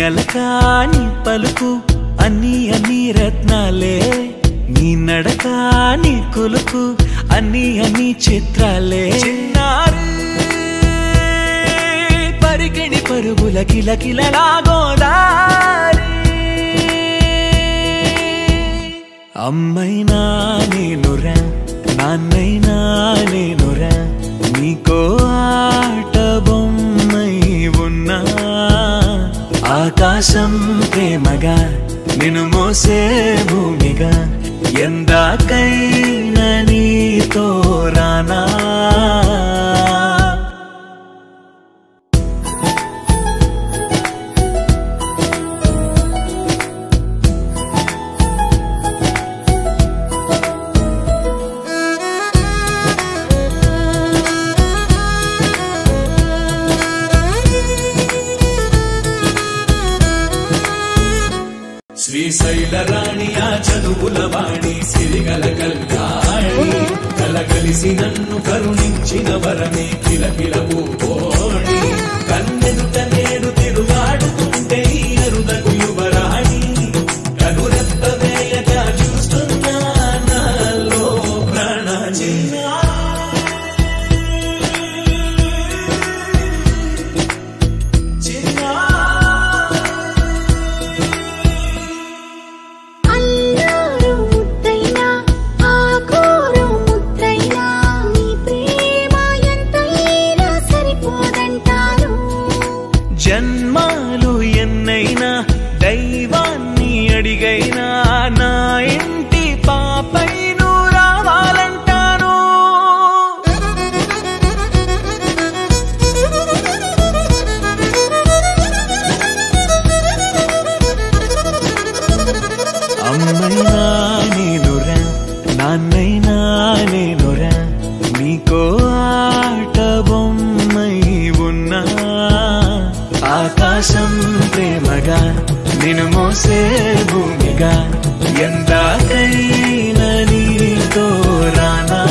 అలకాని పలుకు అన్ని అన్ని రత్నాలే నీ నడకాని కులుకు అన్ని అన్ని చిత్రాలే చిన్నారు పరికిణి పరుగుల కిలకిలలాగోదారి అమ్మైనా నేనురా నాన్నైనా నేనురా నీకో ఆట బొమ్మై ఉన్నా ఆకాశం ప్రేమగా నిన్ను మోసే భూమిగా ఎందాకైనా నీతో రానా శ్రీశైల రాణి ఆ చదువుల వాణి సిరిగల కల్యాణి కలగలిసి నన్ను కరుణించిన వరమే కిలకిల పూకోణి కన్నెదుట నేడు తిరుగాడుతుంటే ఈ అరుదకు యువరాణి కనురెప్ప వేయక చూస్తున్నా నాలో ప్రాణ జన్మాలు ఎన్నైనా దైవాన్ని అడిగైనా నా ఇంటి పాపై నువ్వు రావాలంటాను అమ్మైనా నేనురా నాన్నైనా నేనురా నీకో ఆట బొమ్మై ఉన్నా ఆకాశం ప్రేమగా నిన్ను మోసే భూమిగా ఎందాకైనా నీతో రానా